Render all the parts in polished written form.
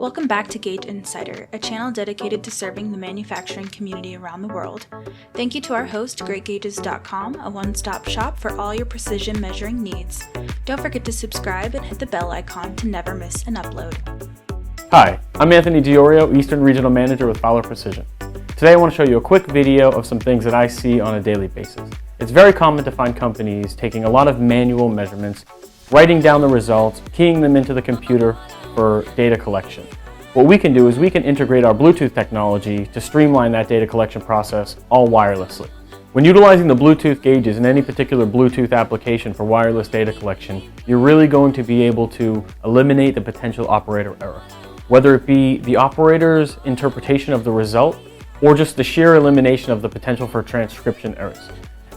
Welcome back to Gauge Insider, a channel dedicated to serving the manufacturing community around the world. Thank you to our host, greatgauges.com, a one-stop shop for all your precision measuring needs. Don't forget to subscribe and hit the bell icon to never miss an upload. Hi, I'm Anthony Diorio, Eastern Regional Manager with Fowler Precision. Today I want to show you a quick video of some things that I see on a daily basis. It's very common to find companies taking a lot of manual measurements, writing down the results, keying them into the computer for data collection. What we can do is we can integrate our Bluetooth technology to streamline that data collection process all wirelessly. When utilizing the Bluetooth gauges in any particular Bluetooth application for wireless data collection, you're really going to be able to eliminate the potential operator error. Whether it be the operator's interpretation of the result or just the sheer elimination of the potential for transcription errors.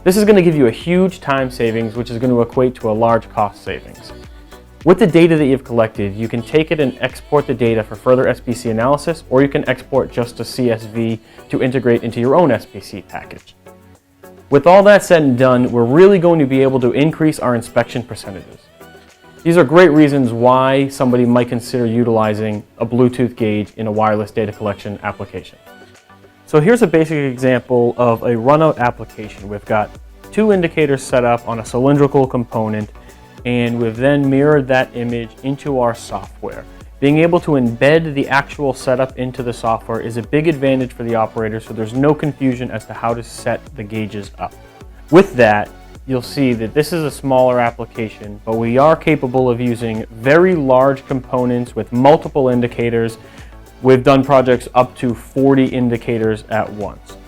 This is going to give you a huge time savings, which is going to equate to a large cost savings. With the data that you've collected, you can take it and export the data for further SPC analysis, or you can export just a CSV to integrate into your own SPC package. With all that said and done, we're really going to be able to increase our inspection percentages. These are great reasons why somebody might consider utilizing a Bluetooth gauge in a wireless data collection application. So here's a basic example of a runout application. We've got two indicators set up on a cylindrical component, and we've then mirrored that image into our software. Being able to embed the actual setup into the software is a big advantage for the operator, so there's no confusion as to how to set the gauges up. With that, you'll see that this is a smaller application, but we are capable of using very large components with multiple indicators. We've done projects up to 40 indicators at once.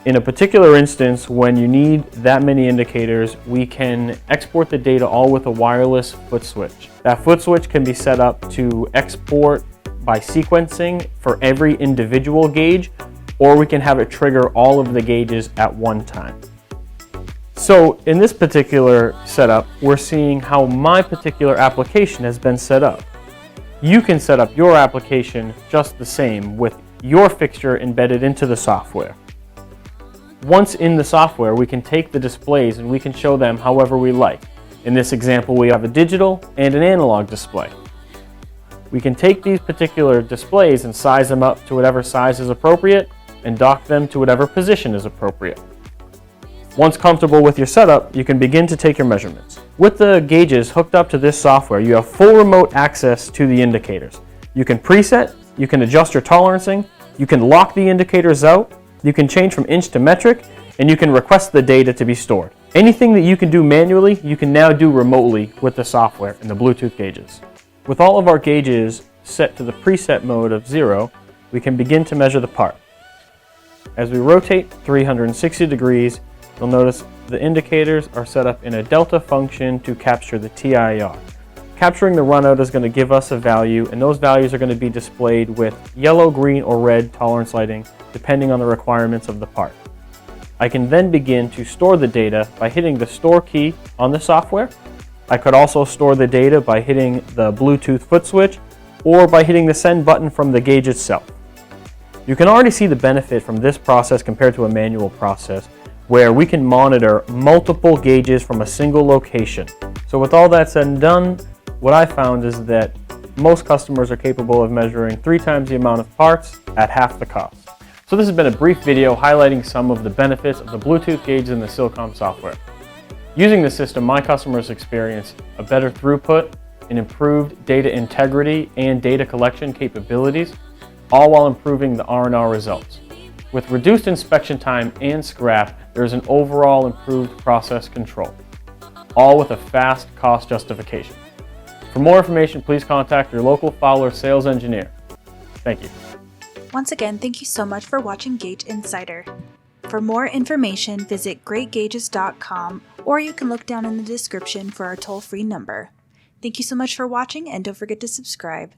In a particular instance, when you need that many indicators, we can export the data all with a wireless foot switch. That foot switch can be set up to export by sequencing for every individual gauge, or we can have it trigger all of the gauges at one time. So in this particular setup, we're seeing how my particular application has been set up. You can set up your application just the same with your fixture embedded into the software. Once in the software, we can take the displays and we can show them however we like. In this example, we have a digital and an analog display. We can take these particular displays and size them up to whatever size is appropriate and dock them to whatever position is appropriate. Once comfortable with your setup, you can begin to take your measurements. With the gauges hooked up to this software, you have full remote access to the indicators. You can preset, you can adjust your tolerancing, you can lock the indicators out, you can change from inch to metric, and you can request the data to be stored. Anything that you can do manually, you can now do remotely with the software and the Bluetooth gauges. With all of our gauges set to the preset mode of 0, we can begin to measure the part. As we rotate 360 degrees, you'll notice the indicators are set up in a delta function to capture the TIR. Capturing the runout is going to give us a value, and those values are going to be displayed with yellow, green, or red tolerance lighting, depending on the requirements of the part. I can then begin to store the data by hitting the store key on the software. I could also store the data by hitting the Bluetooth foot switch or by hitting the send button from the gauge itself. You can already see the benefit from this process compared to a manual process, where we can monitor multiple gauges from a single location. So with all that said and done, what I found is that most customers are capable of measuring 3 times the amount of parts at half the cost. So this has been a brief video highlighting some of the benefits of the Bluetooth gauges in the Sylcom software. Using the system, my customers experience a better throughput, an improved data integrity and data collection capabilities, all while improving the R&R results. With reduced inspection time and scrap, there is an overall improved process control, all with a fast cost justification. For more information, please contact your local Fowler sales engineer. Thank you. Once again, thank you so much for watching Gauge Insider. For more information, visit greatgauges.com, or you can look down in the description for our toll-free number. Thank you so much for watching, and don't forget to subscribe.